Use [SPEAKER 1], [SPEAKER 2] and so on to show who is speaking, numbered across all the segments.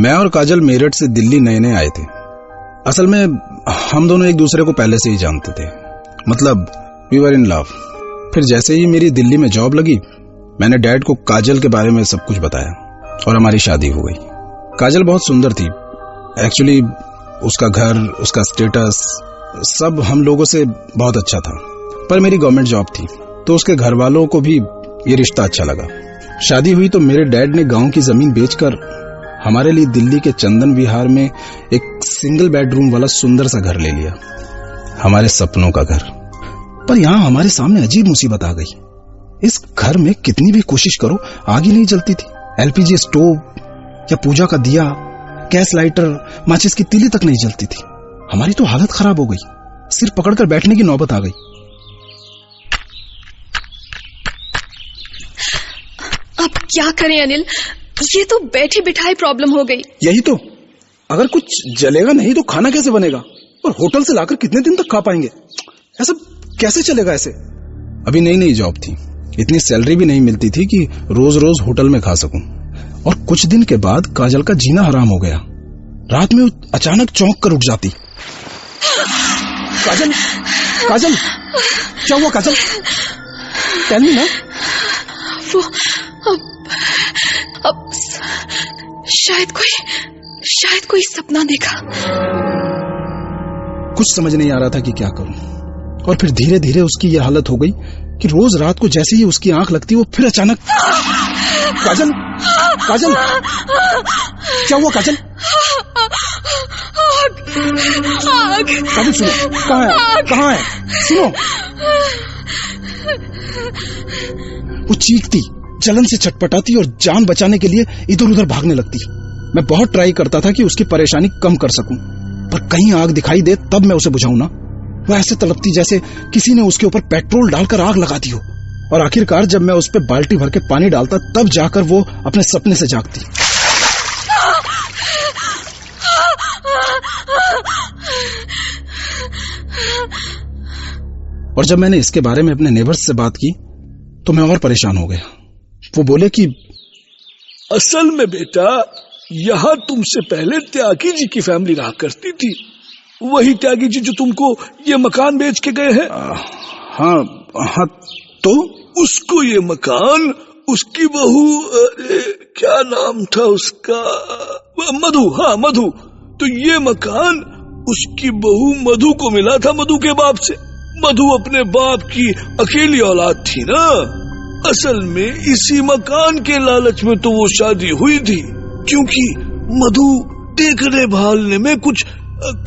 [SPEAKER 1] मैं और काजल मेरठ से दिल्ली नए नए आए थे। असल में हम दोनों एक दूसरे को पहले से ही जानते थे, मतलब वी वर इन लव। फिर जैसे ही मेरी दिल्ली में जॉब लगी, मैंने डैड को काजल के बारे में सब कुछ बताया और हमारी शादी हो गई। काजल बहुत सुंदर थी। एक्चुअली उसका घर, उसका स्टेटस सब हम लोगों से बहुत अच्छा था, पर मेरी गवर्नमेंट जॉब थी तो उसके घर वालों को भी ये रिश्ता अच्छा लगा। शादी हुई तो मेरे डैड ने गांव की जमीन बेचकर हमारे लिए दिल्ली के चंदन विहार में एक सिंगल बेडरूम वाला सुंदर सा घर ले लिया, हमारे सपनों का घर। पर यहाँ हमारे सामने अजीब मुसीबत आ गई। इस घर में कितनी भी कोशिश करो आग ही नहीं जलती थी। एलपीजी स्टोव या पूजा का दिया, गैस लाइटर, माचिस की तीली तक नहीं जलती थी। हमारी तो हालत खराब हो गई, सिर पकड़कर बैठने की नौबत आ गई।
[SPEAKER 2] अब क्या करें अनिल, ये तो बैठी बिठाई प्रॉब्लम हो गई।
[SPEAKER 1] यही तो, अगर कुछ जलेगा नहीं तो खाना कैसे बनेगा? और होटल से लाकर कितने दिन तक खा पाएंगे? ऐसा कैसे चलेगा ऐसे? अभी नई नई जॉब थी, इतनी सैलरी भी नहीं मिलती थी कि रोज रोज होटल में खा सकूं। और कुछ दिन के बाद काजल का जीना हराम हो गया। रात में अचानक चौंक कर उठ जाती। काजल, काजल, क्या हुआ काजल? टेल मी ना।
[SPEAKER 2] वो अब शायद कोई सपना देखा।
[SPEAKER 1] कुछ समझ नहीं आ रहा था कि क्या करूं। और फिर धीरे धीरे उसकी यह हालत हो गई कि रोज रात को जैसे ही उसकी आंख लगती वो फिर अचानक। काजल, काजल, क्या हुआ काजल?
[SPEAKER 2] आग।
[SPEAKER 1] काजल सुनो, कहाँ है? सुनो। वो चीखती, जलन से छटपटाती और जान बचाने के लिए इधर उधर भागने लगती। मैं बहुत ट्राई करता था कि उसकी परेशानी कम कर सकूं, पर कहीं आग दिखाई दे तब मैं उसे बुझाऊं ना। वह ऐसे तड़पती जैसे किसी ने उसके ऊपर पेट्रोल डालकर आग लगा दी हो। और आखिरकार जब मैं उस पर बाल्टी भर के पानी डालता तब जाकर वो अपने सपने से जागती। और जब मैंने इसके बारे में अपने नेबर्स से बात की तो मैं और परेशान हो गया। वो बोले कि
[SPEAKER 3] असल में बेटा, यहाँ तुमसे पहले त्यागी जी की फैमिली रहा करती थी। वही त्यागी जी जो तुमको ये मकान बेच के गए हैं।
[SPEAKER 1] हाँ, तो
[SPEAKER 3] उसको ये मकान उसकी बहू, क्या नाम था उसका, मधु। हाँ, मधु। तो ये मकान उसकी बहू मधु को मिला था, मधु के बाप से। मधु अपने बाप की अकेली औलाद थी ना। असल में इसी मकान के लालच में तो वो शादी हुई थी, क्योंकि मधु देखने भालने में कुछ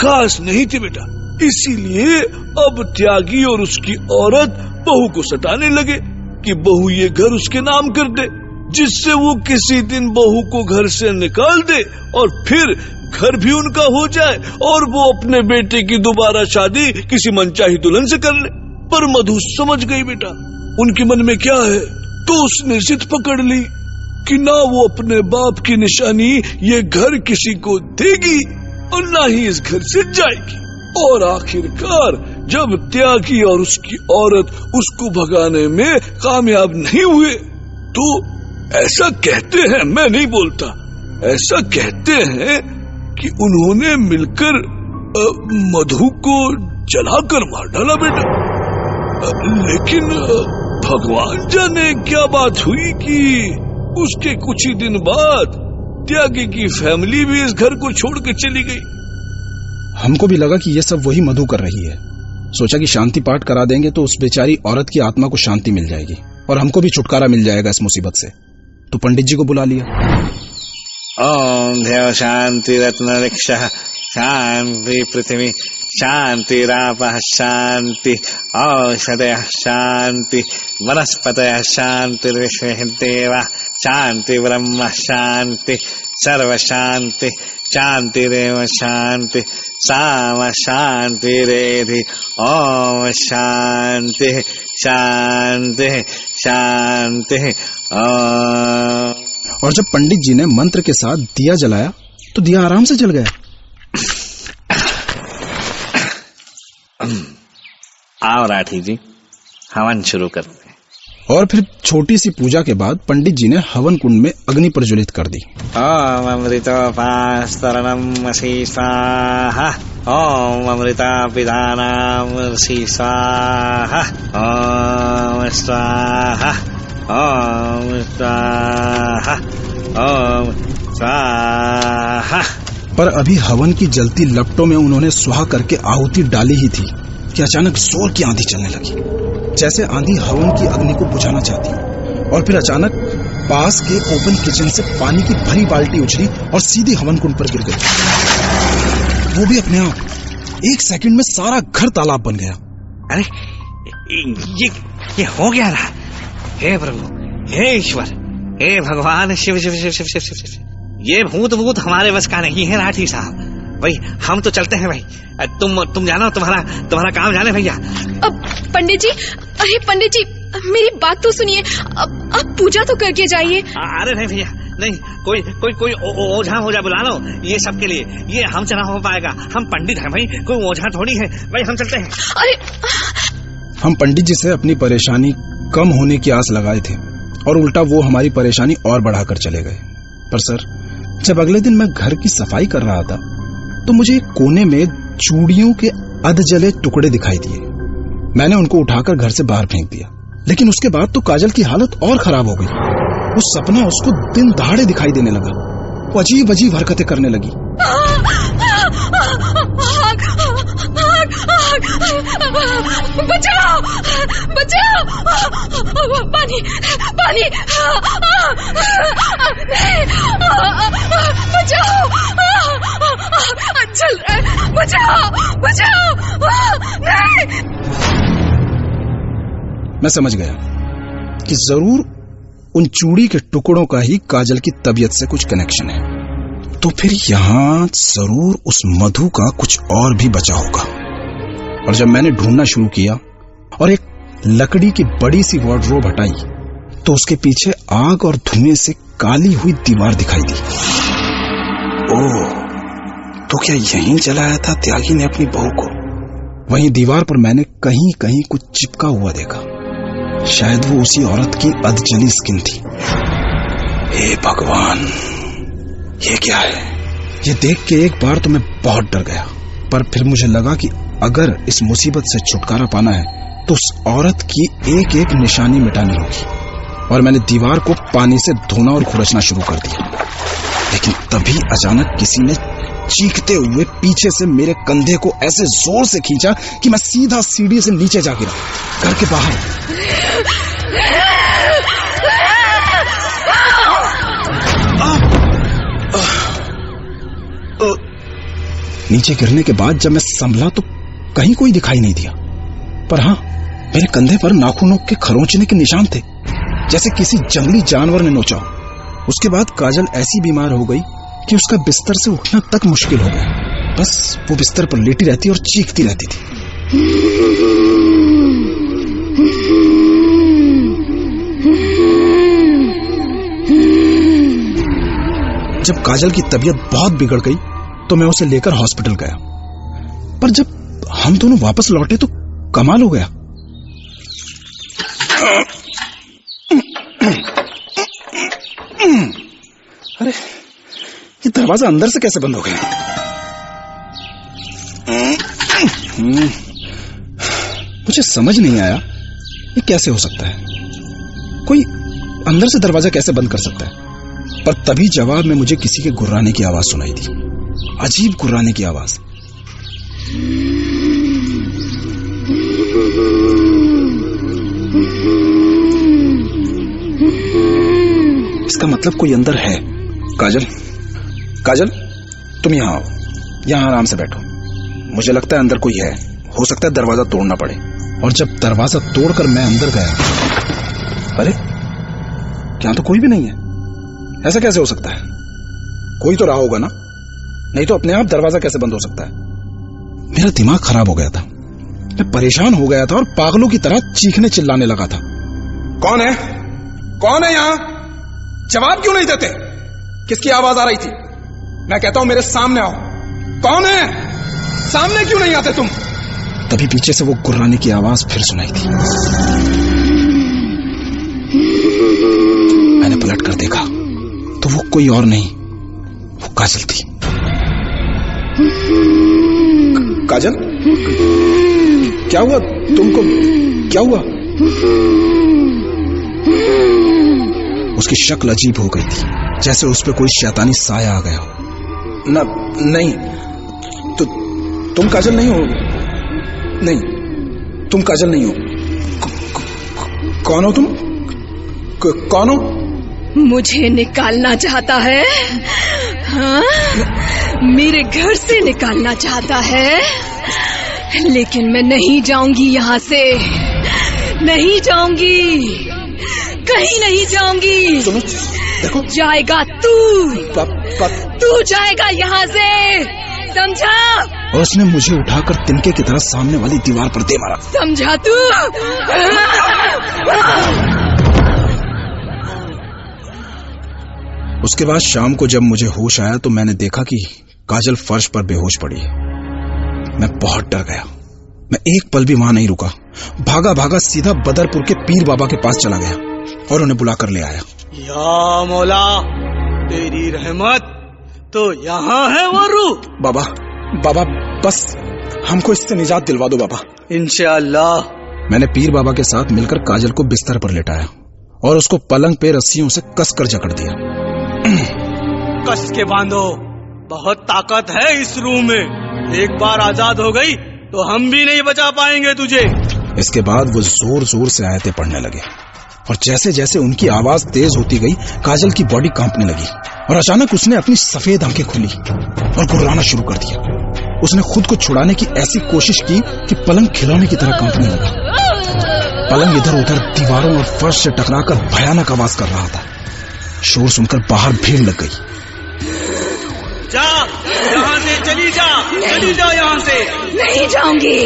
[SPEAKER 3] खास नहीं थी बेटा। इसीलिए अब त्यागी और उसकी औरत बहू को सताने लगे कि बहू ये घर उसके नाम कर दे, जिससे वो किसी दिन बहू को घर से निकाल दे और फिर घर भी उनका हो जाए और वो अपने बेटे की दोबारा शादी किसी मनचाही दुल्हन से कर ले। पर मधु समझ गई बेटा उनके मन में क्या है, तो उसने जिद पकड़ ली कि ना वो अपने बाप की निशानी ये घर किसी को देगी और ना ही इस घर से जाएगी। और आखिरकार जब त्यागी और उसकी औरत उसको भगाने में कामयाब नहीं हुए तो ऐसा कहते हैं, मैं नहीं बोलता, ऐसा कहते हैं कि उन्होंने मिलकर मधु को जलाकर मार डाला बेटा। लेकिन भगवान जाने क्या बात हुई कि उसके कुछ ही दिन बाद त्यागी की फैमिली भी इस घर को छोड़ के चली गई।
[SPEAKER 1] हमको भी लगा कि ये सब वही मधु कर रही है। सोचा कि शांति पाठ करा देंगे तो उस बेचारी औरत की आत्मा को शांति मिल जाएगी और हमको भी छुटकारा मिल जाएगा इस मुसीबत से। तो पंडित जी को बुला लिया।
[SPEAKER 4] ओम देव शांति रत्न रक्षा शांति पृथ्वी शांति रापः शांति औषधयः शांति वनस्पतयः शांतिर्विश्वदेव शांति ब्रह्म शांति सर्व शांति शांतिरेव शांति साम शांतिरेधि ओम शांति शांति शांति।
[SPEAKER 1] और जब पंडित जी ने मंत्र के साथ दिया जलाया तो दिया आराम से जल गया।
[SPEAKER 4] आओ राठी जी, हवन शुरू करते हैं।
[SPEAKER 1] और फिर छोटी सी पूजा के बाद पंडित जी ने हवन कुंड में अग्नि प्रज्वलित कर दी।
[SPEAKER 4] ओम अमृतोपास्तरणमसि स्वाहा, ओम अमृतापिधानामसि स्वाहा, ओम स्वाहा, ओम स्वाहा, ओम स्वाहा।
[SPEAKER 1] पर अभी हवन की जलती लपटों में उन्होंने स्वाहा करके आहुति डाली ही थी कि अचानक जोर की आंधी चलने लगी, जैसे आंधी हवन की अग्नि को बुझाना चाहती। और फिर अचानक पास के ओपन किचन से पानी की भरी बाल्टी उछली और सीधी हवन कुंड पर गिर गई। वो भी अपने आप। 1 सेकंड में सारा घर तालाब बन गया।
[SPEAKER 4] अरे ये हो गया ना। हे प्रभु, हे ईश्वर, हे भगवान शिव शिव शिव शिव शिव शिव शिव। ये भूत हमारे बस का नहीं है राठी साहब। भाई हम तो चलते हैं भाई, तुम जानो, तुम्हारा काम जाने भैया।
[SPEAKER 2] अब पंडित जी, अरे पंडित जी मेरी बात तो सुनिए, अब पूजा तो करके जाइए।
[SPEAKER 4] अरे नहीं भैया, नहीं, कोई ओझा हो जा बुला लो ये सब के लिए। ये हमसे ना हो पाएगा, हम पंडित हैं भाई, कोई ओझा थोड़ी है भाई, हम चलते हैं।
[SPEAKER 2] अरे
[SPEAKER 1] हम पंडित जी से अपनी परेशानी कम होने की आस लगाए थे और उल्टा वो हमारी परेशानी और बढ़ाकर चले गए। पर सर, जब अगले दिन मैं घर की सफाई कर रहा था तो मुझे एक कोने में चूड़ियों के अधजले टुकड़े दिखाई दिए। मैंने उनको उठाकर घर से बाहर फेंक दिया। लेकिन उसके बाद तो काजल की हालत और खराब हो गई। वो सपना उसको दिन दहाड़े दिखाई देने लगा। वो अजीब अजीब हरकतें करने लगी।
[SPEAKER 2] बचाओ, बचाओ, पानी, पानी, बचाओ, चल रहा है, बचाओ, बचाओ, नहीं।
[SPEAKER 1] मैं समझ गया कि जरूर उन चूड़ी के टुकड़ों का ही काजल की तबीयत से कुछ कनेक्शन है। तो फिर यहां जरूर उस मधु का कुछ और भी बचा होगा। और जब मैंने ढूंढना शुरू किया और एक लकड़ी की बड़ी सी वार्डरोब हटाई तो उसके पीछे आग और धुएं से काली हुई दीवार दिखाई दी। ओह, तो क्या यहीं जलाया था त्यागी ने अपनी बहू को? वहीं दीवार पर मैंने कहीं कहीं कुछ चिपका हुआ देखा। शायद वो उसी औरत की अधजली स्किन थी। हे भगवान, ये क्या है? ये देख के एक बार तो मैं बहुत डर गया, पर फिर मुझे लगा कि अगर इस मुसीबत से छुटकारा पाना है तो उस औरत की एक एक निशानी मिटानी होगी। और मैंने दीवार को पानी से धोना और खुरचना शुरू कर दिया। लेकिन तभी अचानक किसी ने चीखते हुए पीछे से मेरे कंधे को ऐसे जोर से खींचा कि मैं सीधा सीढ़ी से नीचे जा गिरा। घर के बाहर नीचे गिरने के बाद जब मैं संभला तो कहीं कोई दिखाई नहीं दिया। पर हाँ, मेरे कंधे पर नाखूनों के खरोंचने के निशान थे, जैसे किसी जंगली जानवर ने नोचा हो। उसके बाद काजल ऐसी बीमार हो गई कि उसका बिस्तर से उठना तक मुश्किल हो गया। बस वो बिस्तर पर लेटी रहती और चीखती रहती थी। जब काजल की तबीयत बहुत बिगड़ गई तो मैं उसे लेकर हॉस्पिटल गया। पर जब हम दोनों वापस लौटे तो कमाल हो गया। अरे, ये दरवाजा अंदर से कैसे बंद हो गया? मुझे समझ नहीं आया ये कैसे हो सकता है। कोई अंदर से दरवाजा कैसे बंद कर सकता है? पर तभी जवाब में मुझे किसी के गुर्राने की आवाज सुनाई दी। अजीब गुर्राने की आवाज। इसका मतलब कोई अंदर है। काजल, काजल, तुम यहाँ आओ, यहाँ आराम से बैठो। मुझे लगता है अंदर कोई है। हो सकता है दरवाजा तोड़ना पड़े। और जब दरवाजा तोड़कर मैं अंदर गया, अरे यहाँ तो कोई भी नहीं है। ऐसा कैसे हो सकता है? कोई तो रहा होगा ना, नहीं तो अपने आप दरवाजा कैसे बंद हो सकता है? मेरा दिमाग खराब हो गया था। मैं परेशान हो गया था और पागलों की तरह चीखने चिल्लाने लगा था। कौन है? कौन है यहाँ? जवाब क्यों नहीं देते? किसकी आवाज आ रही थी? मैं कहता हूं मेरे सामने आओ। कौन है? सामने क्यों नहीं आते तुम? तभी पीछे से वो गुर्राने की आवाज फिर सुनाई थी। कर देखा तो वो कोई और नहीं, वो काजल थी। काजल, क्या हुआ तुमको? क्या हुआ? उसकी शक्ल अजीब हो गई थी, जैसे उस पे कोई शैतानी साया आ गया हो। ना, नहीं, तो तुम काजल नहीं हो। नहीं, तुम काजल नहीं हो। कौन हो तुम? कौन हो?
[SPEAKER 2] मुझे निकालना चाहता है? हाँ? मेरे घर से निकालना चाहता है? लेकिन मैं नहीं जाऊंगी यहाँ से, नहीं जाऊंगी, कहीं नहीं जाऊंगी।
[SPEAKER 1] सुनो, देखो,
[SPEAKER 2] जाएगा तू, तू जाएगा यहाँ से, समझा?
[SPEAKER 1] और उसने मुझे उठाकर तिनके की तरह सामने वाली दीवार पर दे मारा।
[SPEAKER 2] समझा तू?
[SPEAKER 1] उसके बाद शाम को जब मुझे होश आया तो मैंने देखा कि काजल फर्श पर बेहोश पड़ी है। मैं बहुत डर गया। मैं एक पल भी वहां नहीं रुका, भागा भागा सीधा बदरपुर के पीर बाबा के पास चला गया और उन्हें बुलाकर ले आया।
[SPEAKER 3] या मौला, तेरी रहमत तो यहाँ है वरू।
[SPEAKER 1] बाबा, बाबा, बस हमको इससे निजात दिलवा दो बाबा।
[SPEAKER 3] इंशाअल्लाह।
[SPEAKER 1] मैंने पीर बाबा के साथ मिलकर काजल को बिस्तर पर लेटाया और उसको पलंग पे रस्सियों से कसकर जकड़ दिया।
[SPEAKER 3] कस के बांधो, बहुत ताकत है इस रूह में। एक बार आजाद हो गई तो हम भी नहीं बचा पाएंगे तुझे।
[SPEAKER 1] इसके बाद वो जोर जोर से आयतें पढ़ने लगे और जैसे जैसे उनकी आवाज तेज होती गई काजल की बॉडी कांपने लगी और अचानक उसने अपनी सफेद आंखें खोली और गुर्राना शुरू कर दिया। उसने खुद को छुड़ाने की ऐसी कोशिश की कि पलंग खिलौने की तरह कांपने लगा। पलंग इधर उधर दीवारों और फर्श से टकराकर भयानक आवाज कर रहा था। शोर सुनकर बाहर भीड़ लग गई।
[SPEAKER 3] जा, यहाँ से चली जा, चली जा यहाँ से।
[SPEAKER 2] नहीं जाऊंगी,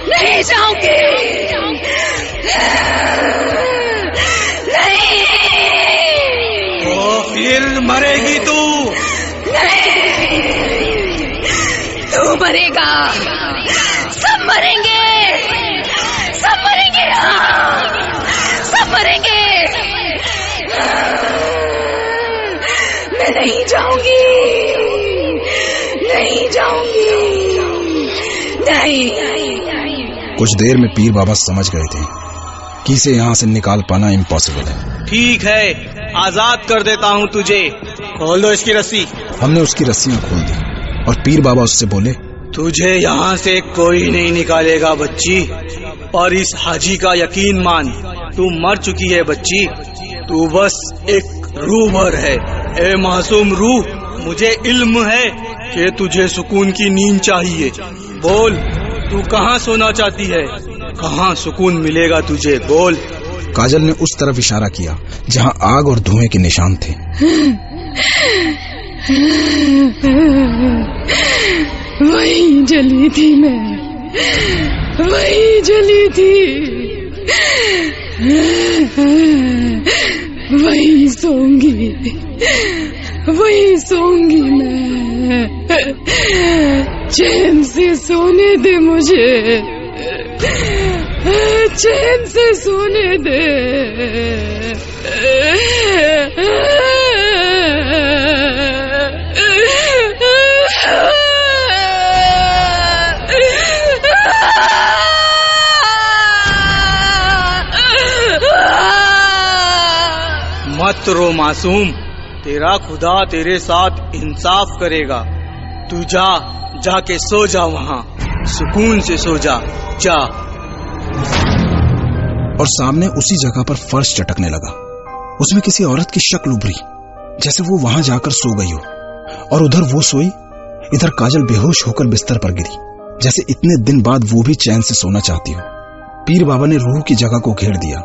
[SPEAKER 2] नहीं जाऊंगी, नहीं।
[SPEAKER 3] तो फिर मरेगी तू।
[SPEAKER 2] नहीं, तू मरेगा, सब मरेंगे, सब मरेंगे, सब मरेंगे। मैं नहीं जाऊंगी, नहीं जाऊंगी, नहीं।
[SPEAKER 1] कुछ देर में पीर बाबा समझ गए थे कि इसे यहाँ से निकाल पाना इम्पॉसिबल है।
[SPEAKER 3] ठीक है, आजाद कर देता हूँ तुझे। खोल दो इसकी रस्सी।
[SPEAKER 1] हमने उसकी रस्सियां खोल दी और पीर बाबा उससे बोले,
[SPEAKER 3] तुझे यहाँ से कोई नहीं निकालेगा बच्ची, और इस हाजी का यकीन मान, तू मर चुकी है बच्ची। तू बस एक रूह भर है। ए मासूम रूह, मुझे इल्म है कि तुझे सुकून की नींद चाहिए। बोल, तू कहाँ सोना चाहती है? कहाँ सुकून मिलेगा तुझे? बोल।
[SPEAKER 1] काजल ने उस तरफ इशारा किया जहाँ आग और धुएं के निशान थे।
[SPEAKER 2] वहीं जली थी मैं, वहीं जली थी, वहीं सोऊंगी, वहीं सोऊंगी मैं। चैन से सोने दे मुझे, चैन से सोने दे।
[SPEAKER 3] मत रो मासूम, तेरा खुदा तेरे साथ इंसाफ करेगा। तू जा, जाके सो जा, वहाँ सुकून से सो जा, जा।
[SPEAKER 1] और सामने उसी जगह पर फर्श चटकने लगा। उसमें किसी औरत की शक्ल उभरी, जैसे वो वहां जाकर सो गई हो, और उधर वो सोई, इधर काजल बेहोश होकर बिस्तर पर गिरी, जैसे इतने दिन बाद वो भी चैन से सोना चाहती हो। पीर बाबा ने रूह की जगह को घेर दिया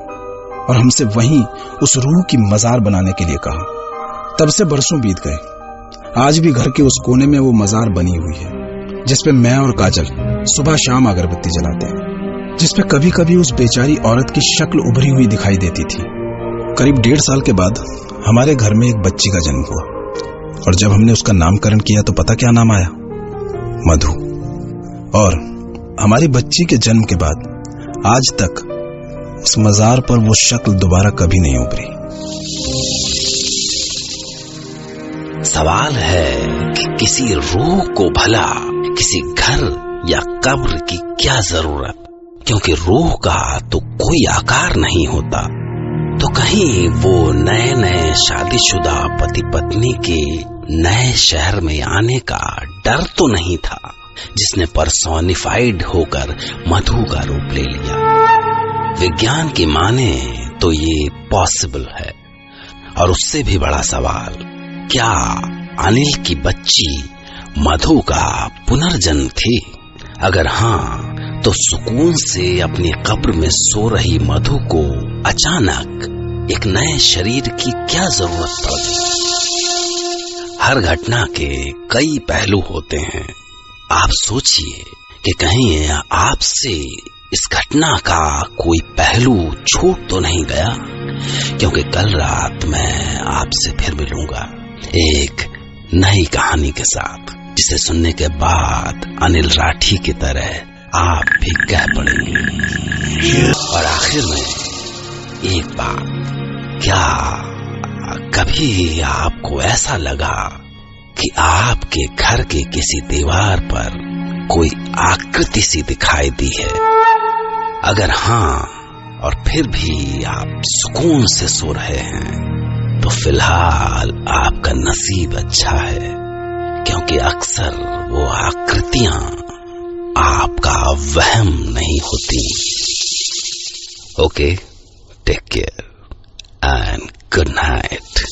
[SPEAKER 1] और हमसे वहीं उस रूह की मजार बनाने के लिए कहा। तब से बरसों बीत गए। आज भी घर के उस कोने में वो मजार बनी हुई है, जिसपे मैं और काजल सुबह शाम अगरबत्ती जलाते हैं, जिसपे कभी कभी उस बेचारी औरत की शक्ल उभरी हुई दिखाई देती थी। करीब 1.5 साल के बाद हमारे घर में एक बच्ची का जन्म हुआ, और जब हमने उसका नामकरण किया तो पता क्या नाम आया? मधु। और हमारी बच्ची के जन्म के बाद आज तक उस मजार पर वो शक्ल दोबारा कभी नहीं उभरी।
[SPEAKER 5] सवाल है कि किसी रूह को भला किसी घर या कब्र की क्या जरूरत, क्योंकि रूह का तो कोई आकार नहीं होता। तो कहीं वो नए नए शादीशुदा पति पत्नी के नए शहर में आने का डर तो नहीं था, जिसने पर्सोनिफाइड होकर मधु का रूप ले लिया। विज्ञान की माने तो ये पॉसिबल है। और उससे भी बड़ा सवाल, क्या अनिल की बच्ची मधु का पुनर्जन्म थी? अगर हाँ, तो सुकून से अपनी कब्र में सो रही मधु को अचानक एक नए शरीर की क्या जरूरत पड़ गई? हर घटना के कई पहलू होते हैं। आप सोचिए कि कहीं आपसे इस घटना का कोई पहलू छूट तो नहीं गया, क्योंकि कल रात मैं आपसे फिर मिलूंगा एक नई कहानी के साथ, जिसे सुनने के बाद अनिल राठी की तरह आप भी कह पड़ेंगे। और आखिर में एक बात, क्या कभी आपको ऐसा लगा कि आपके घर के किसी दीवार पर कोई आकृति सी दिखाई दी है? अगर हाँ, और फिर भी आप सुकून से सो रहे हैं, तो फिलहाल आपका नसीब अच्छा है, क्योंकि अक्सर वो आकृतियां आपका वहम नहीं होती। Okay, take care and good night.